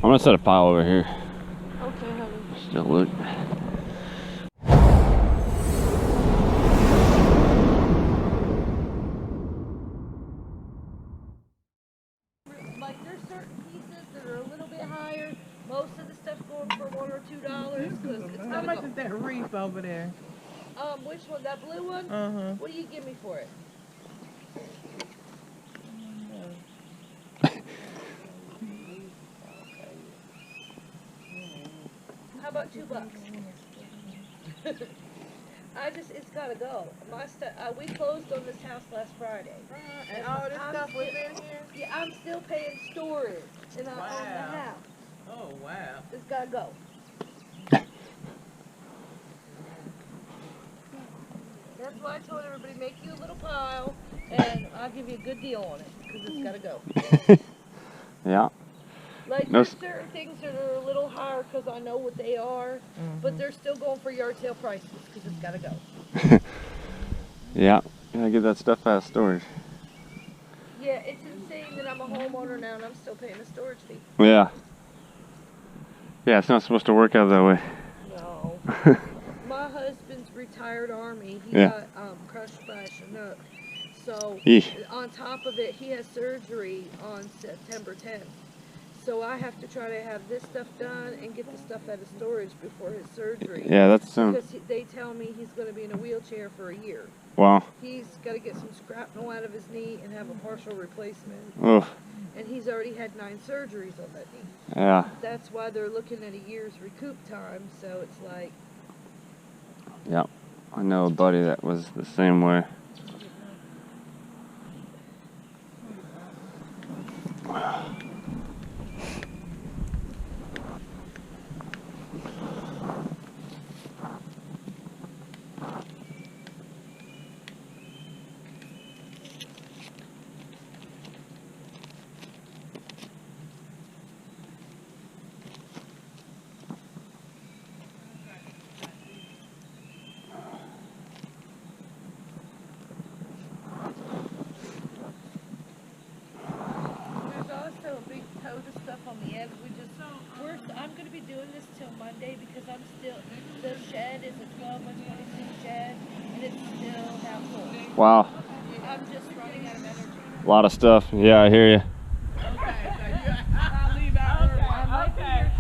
I'm gonna set a pile over here. Okay, honey. Still look. Like there's certain pieces that are a little bit higher. Most of the stuff's going for $1 or $2. How much is that reef over there? Which one? That blue one? What do you give me for it? How about $2? It's gotta go. My stuff. We closed on this house last Friday. And all this stuff was in here? Yeah, I'm still paying storage, and I own the house. Oh, wow. It's gotta go. That's why I told everybody, make you a little pile, and I'll give you a good deal on it, because it's gotta go. Yeah. Like, there's certain things that are a little higher, because I know what they are, but they're still going for yard sale prices, because it's gotta go. Yeah. Gotta get that stuff out of storage. Yeah, it's insane that I'm a homeowner now, and I'm still paying a storage fee. Yeah. Yeah, it's not supposed to work out that way. No. My husband's retired Army. He Yeah. got crushed by a Chinook. So Eesh. on top of it, he has surgery on September 10th. So I have to try to have this stuff done and get the stuff out of storage before his surgery. Yeah, that's because they tell me he's going to be in a wheelchair for a year. Wow. He's got to get some shrapnel out of his knee and have a partial replacement. Oh. And he's already had 9 surgeries on that knee. Yeah. That's why they're looking at a year's recoup time. So it's like. Yeah. I know a buddy that was the same way. I'm going to be doing this till Monday because the shed is a 12 by 22 shed and it's still half full. Wow. I'm just running out of energy. A lot of stuff. Yeah, I hear you. Okay, so I'll leave out okay.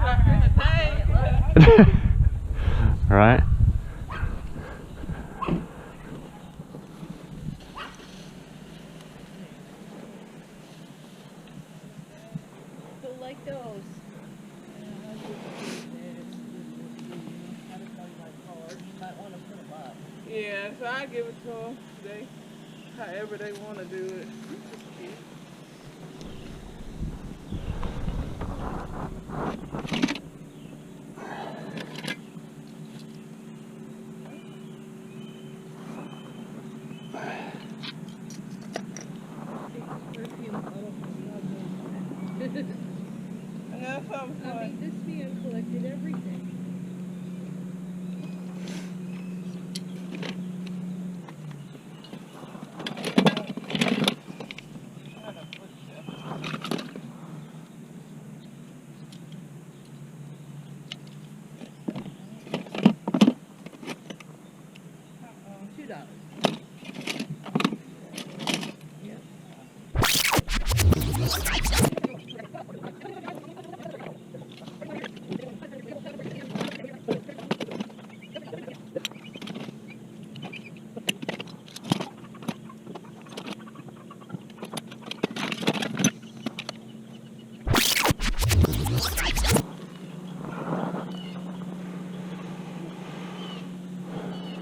Right? So like those. Yeah, so I give it to them. However they want to do it. I got something for it. This man collected everything.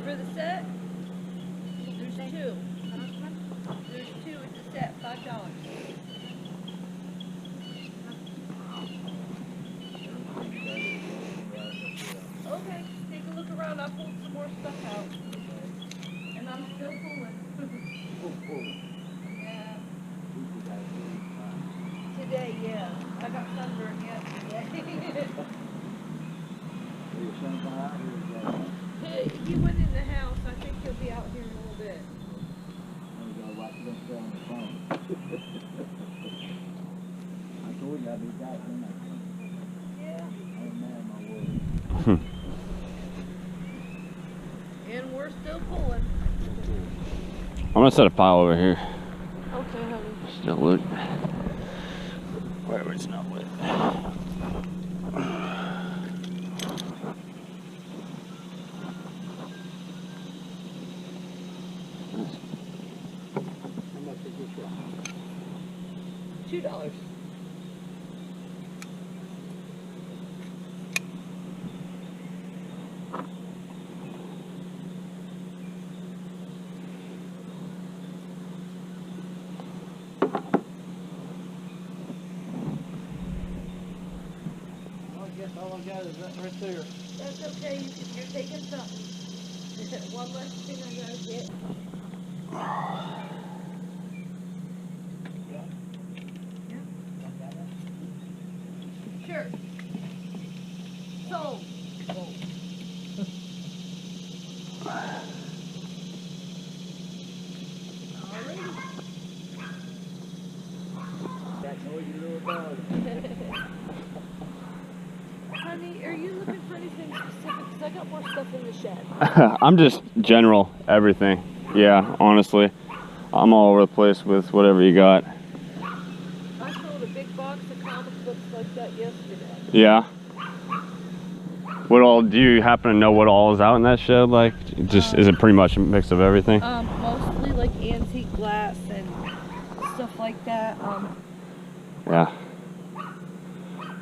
For the set, there's 2. There's 2. It's a set, $5. Okay, take a look around. I pulled some more stuff out. And I'm still pulling. Yeah. Today, yeah. I got sunburned yesterday. He went in the house. I think he'll be out here in a little bit. And we're still pulling. I'm gonna set a pile over here. Okay, honey. Still loot. Where it's not lit. $2. I guess all I got is that right there. That's okay. You're taking something. One less thing I gotta get. Sure. Sold. Alrighty. That noise you know about. Honey, are you looking for anything specific? Because I got more stuff in the shed. I'm just general everything. Yeah, honestly. I'm all over the place with whatever you got. I sold a big box of comic books like that yesterday. Yeah. What all do you happen to know what all is out in that shed? Like, just is it pretty much a mix of everything? Mostly like antique glass and stuff like that. Yeah.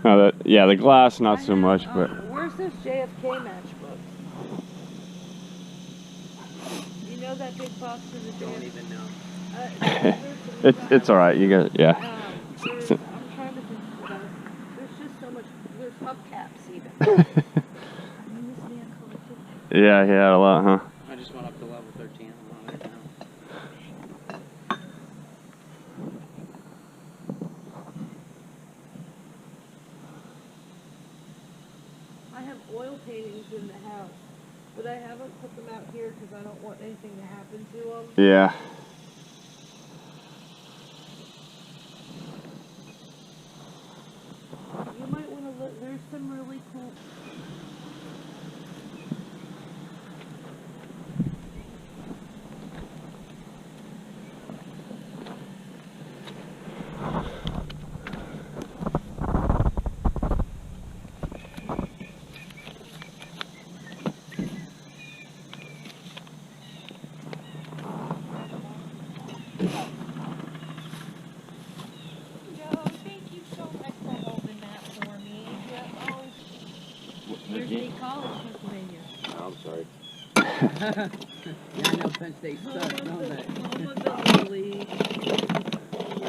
No, yeah, the glass not so much, but Where's those JFK matchbooks? You know that big box of the JFK? Don't even know. it's all right. You got it. Yeah. I'm trying to think what else. There's just so much. There's hubcaps even. I mean, this man collected. Yeah, he had a lot, huh? I just went up to level 13. I'm on it now. I have oil paintings in the house, but I haven't put them out here because I don't want anything to happen to them. Yeah. You might want to look. There's some really cool. College, Pennsylvania. Oh, I'm sorry. Yeah, I know Penn State sucks, don't they?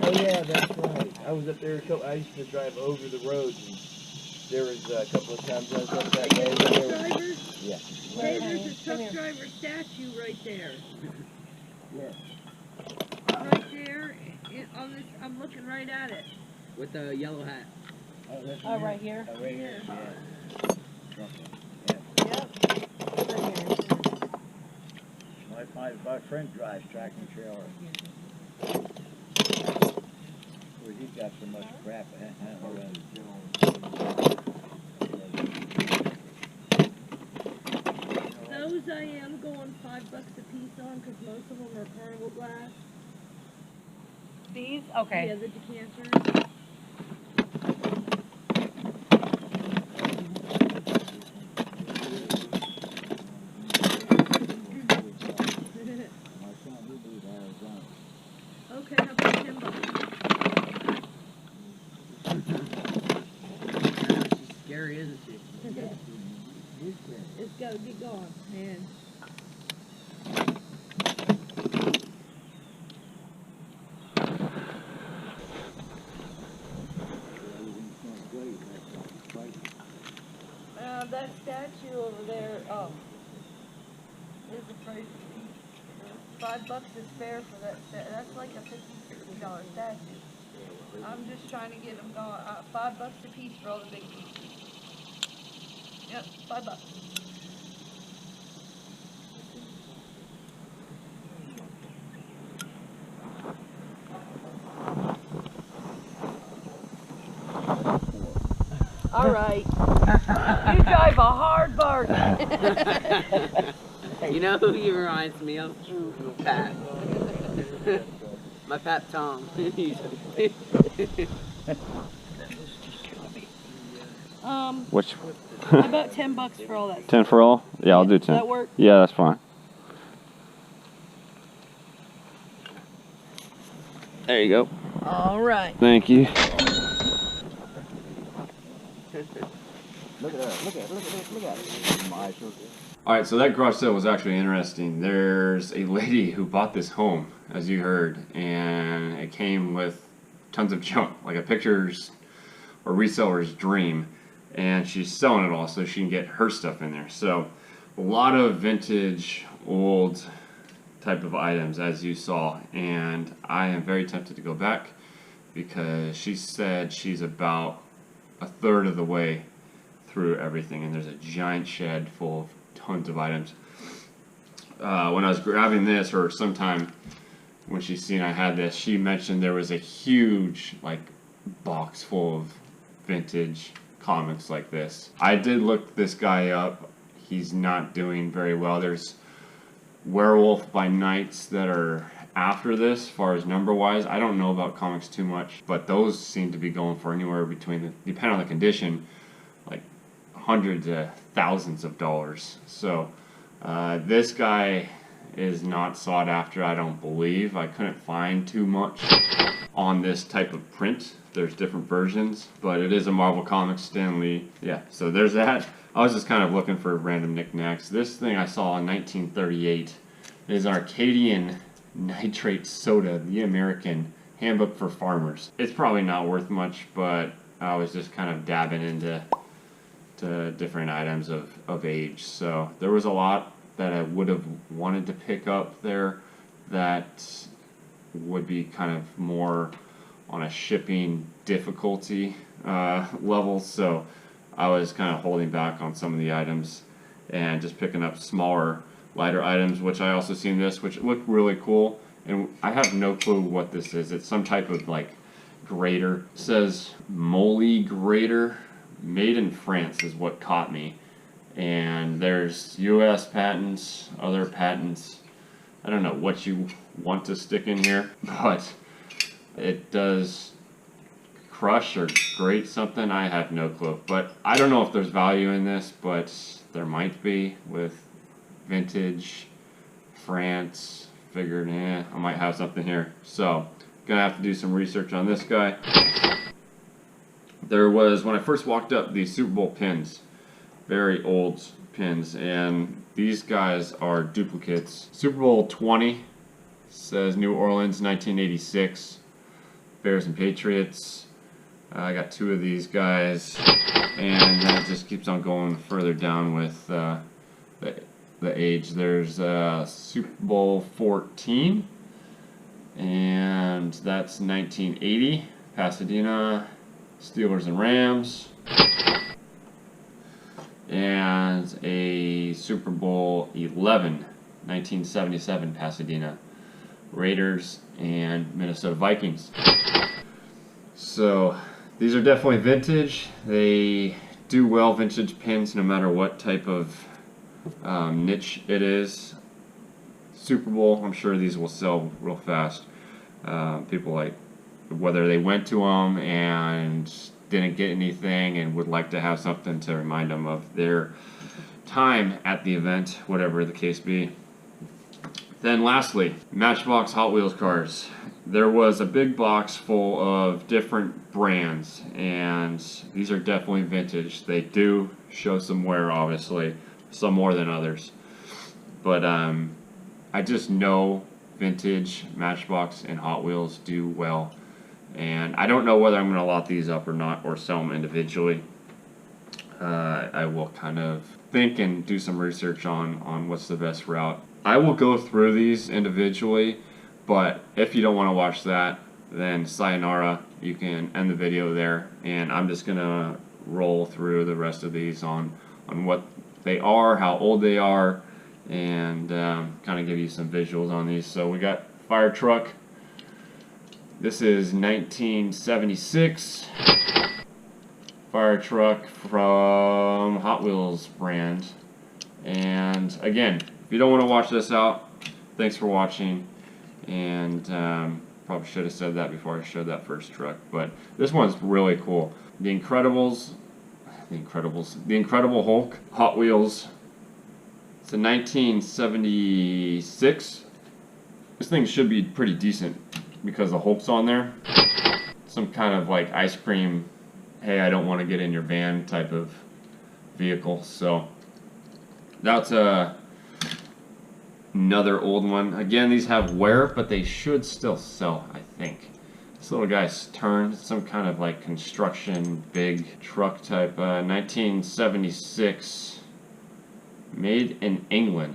Oh yeah, that's right. I was up there. I used to drive over the roads, and there was a couple of times I was up that way. Yeah. Hey, there's a truck driver statue right there. Yeah. Right there, on this. I'm looking right at it. With the yellow hat. Oh, right here. Oh, right here. Yeah. Yep. My friend drives tractor trailer. Well, he's got so much crap around. Those I am going $5 a piece on because most of them are carnival glass. These? Okay. Yeah, the decanters. Okay, how about $10? She's scary, isn't she? It's gotta be gone, man. That statue over there, is the price. $5 is fair for that. That's like a $50-$60 statue. I'm just trying to get them gone. $5 a piece for all the big pieces. Yep, $5. All right. You drive a hard bargain. You know who he reminds me of? Pat. My Pat Tom. Which? About $10 for all that. 10 for all? Yeah, I'll do 10. Does that work? Yeah, that's fine. There you go. All right. Thank you. Look at that. Look at it. My shoulder. Alright, so that garage sale was actually interesting. There's a lady who bought this home, as you heard, and it came with tons of junk, like a picture's or reseller's dream, and she's selling it all so she can get her stuff in there. So a lot of vintage, old type of items, as you saw, and I am very tempted to go back because she said she's about a third of the way through everything, and there's a giant shed full of tons of items. When I was grabbing this, or sometime when she seen I had this, she mentioned there was a huge like box full of vintage comics like this. I did look this guy up. He's not doing very well. There's Werewolf by Nights that are after this, as far as number wise. I don't know about comics too much, but those seem to be going for anywhere between, depending on the condition, like hundreds to thousands of dollars. So this guy is not sought after, I don't believe. I couldn't find too much on this type of print. There's different versions, but it is a Marvel Comics Stan Lee. Yeah, so there's that. I was just kind of looking for random knickknacks. This thing I saw in 1938 is an Arcadian nitrate soda, the American handbook for farmers. It's probably not worth much, but I was just kind of dabbing into different items of age. So there was a lot that I would have wanted to pick up there that would be kind of more on a shipping difficulty level. So I was kind of holding back on some of the items and just picking up smaller, lighter items, which I also seen this, which looked really cool. And I have no clue what this is. It's some type of like grater. It says moly grater, made in France is what caught me. And there's US patents, other patents. I don't know what you want to stick in here, but it does crush or grate something. I have no clue. But I don't know if there's value in this, but there might be with vintage France. Figured, I might have something here. So, gonna have to do some research on this guy. There was, when I first walked up, these Super Bowl pins. Very old pins, and these guys are duplicates. Super Bowl 20 says New Orleans 1986, Bears and Patriots. I got two of these guys, and then it just keeps on going further down with the age. There's Super Bowl 14, and that's 1980, Pasadena, Steelers and Rams. And a Super Bowl 11, 1977, Pasadena, Raiders and Minnesota Vikings. So these are definitely vintage. They do well, vintage pins, no matter what type of niche it is. Super Bowl, I'm sure these will sell real fast. People like, whether they went to them and didn't get anything and would like to have something to remind them of their time at the event, whatever the case be. Then lastly, Matchbox Hot Wheels cars. There was a big box full of different brands, and these are definitely vintage. They do show some wear, obviously, some more than others. But I just know vintage Matchbox and Hot Wheels do well. And I don't know whether I'm going to lot these up or not, or sell them individually. I will kind of think and do some research on what's the best route. I will go through these individually, but if you don't want to watch that, then sayonara. You can end the video there, and I'm just going to roll through the rest of these on what they are, how old they are, and kind of give you some visuals on these. So we got fire truck. This is 1976 fire truck from Hot Wheels brand. And again, if you don't want to watch this out, thanks for watching. And probably should have said that before I showed that first truck, but this one's really cool. The Incredible Hulk, Hot Wheels. It's a 1976. This thing should be pretty decent because the Hulk's on there. Some kind of like ice cream, hey, I don't want to get in your van type of vehicle. So that's another old one. Again, these have wear, but they should still sell, I think. This little guy's turned, some kind of like construction big truck type. 1976, made in England.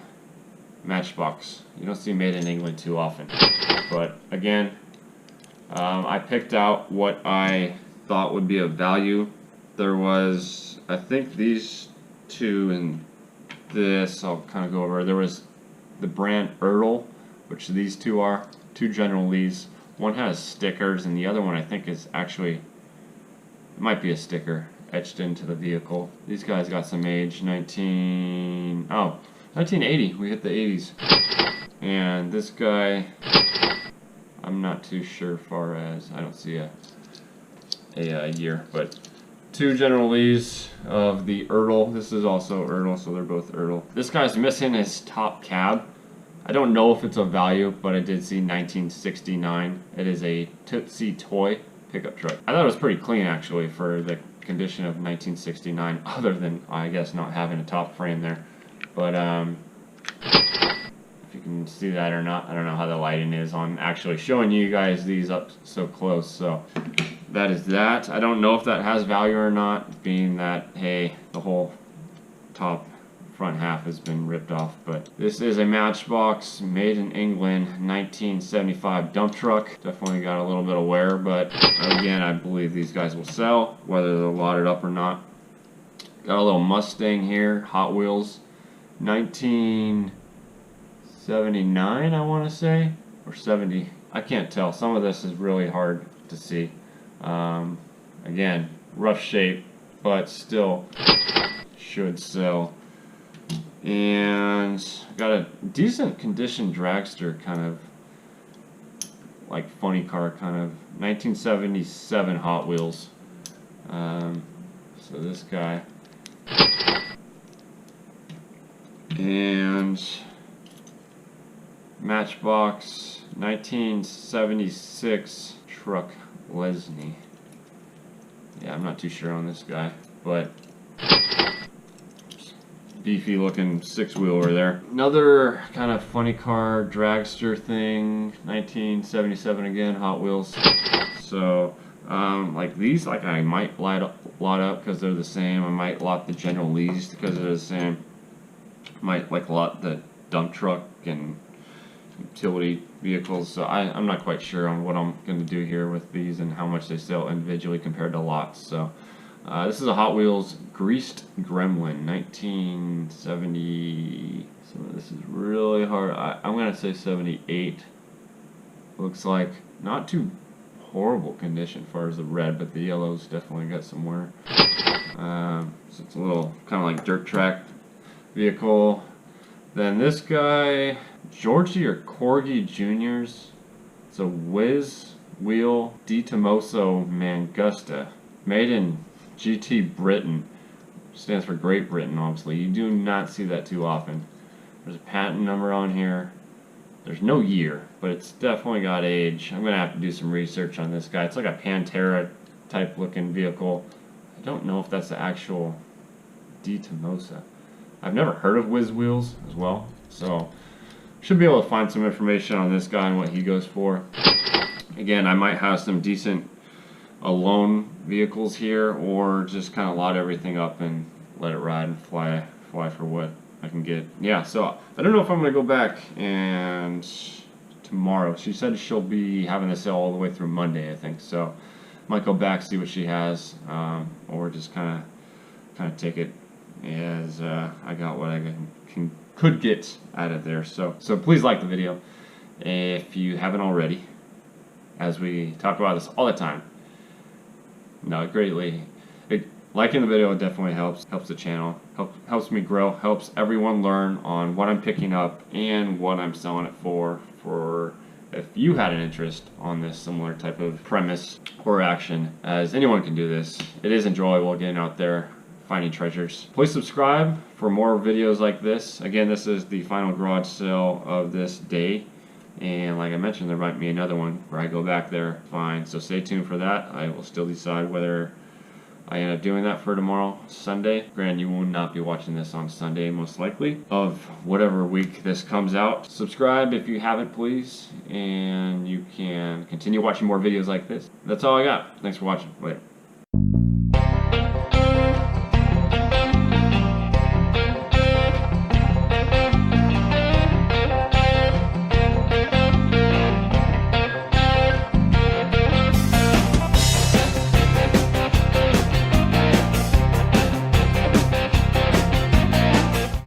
Matchbox. You don't see made in England too often. But again, I picked out what I thought would be of value. There was, I think these two and this, I'll kind of go over. There was the brand Earl, which these two are, two General Lees. One has stickers and the other one I think is actually, it might be a sticker etched into the vehicle. These guys got some age, 1980, we hit the 80s. And this guy, I'm not too sure far as, I don't see a year, but two General Lees of the Earl. This is also Earl, so they're both Earl. This guy's missing his top cab. I don't know if it's of value, but I did see 1969. It is a Tootsie Toy pickup truck. I thought it was pretty clean actually for the condition of 1969, other than I guess not having a top frame there. But if you can see that or not, I don't know how the lighting is on actually showing you guys these up so close. So that is that. I don't know if that has value or not, being that, hey, the whole top front half has been ripped off. But this is a Matchbox, made in England, 1975 dump truck. Definitely got a little bit of wear, but again, I believe these guys will sell, whether they're lotted up or not. Got a little Mustang here, Hot Wheels, 1979, I want to say, or 70. I can't tell. Some of this is really hard to see. Again, rough shape, but still should sell. And got a decent condition dragster, kind of like funny car, kind of 1977 Hot Wheels. So this guy. And Matchbox 1976 truck Lesney. Yeah, I'm not too sure on this guy, but beefy looking six-wheeler there. Another kind of funny car dragster thing, 1977 again, Hot Wheels. So like these, like I might lot up because they're the same. I might lot the General Lees because they're the same. Might like lot the dump truck and utility vehicles. So I'm not quite sure on what I'm going to do here with these and how much they sell individually compared to lots. So this is a Hot Wheels Greased Gremlin, 1970. So this is really hard. I'm going to say 78. Looks like not too horrible condition as far as the red, but the yellow's definitely got some wear. So it's a little kind of like dirt track vehicle. Then this guy, Georgie or Corgi Juniors. It's a Whiz Wheel Di Tomaso Mangusta, made in GT Britain. Stands for Great Britain, obviously. You do not see that too often. There's a patent number on here. There's no year, but it's definitely got age. I'm gonna have to do some research on this guy. It's like a Pantera type looking vehicle. I don't know if that's the actual Di Tomaso. I've never heard of Whiz Wheels as well, so should be able to find some information on this guy and what he goes for. Again, I might have some decent alone vehicles here, or just kind of lot everything up and let it ride and fly for what I can get. Yeah, so I don't know if I'm gonna go back and tomorrow. She said she'll be having the sale all the way through Monday, I think. So might go back, see what she has, or just kind of take it as I got what I could get out of there. So please like the video if you haven't already, as we talk about this all the time. No, it Liking the video definitely helps the channel, helps me grow, helps everyone learn on what I'm picking up and what I'm selling it for if you had an interest on this similar type of premise or action, as anyone can do this. It is enjoyable getting out there finding treasures. Please subscribe for more videos like this. Again, this is the final garage sale of this day, and like I mentioned, there might be another one where I go back there. Fine, so stay tuned for that. I will still decide whether I end up doing that for tomorrow, Sunday. Granted, you will not be watching this on Sunday, most likely, of whatever week this comes out. Subscribe if you haven't, please, and you can continue watching more videos like this. That's all I got. Thanks for watching. Later.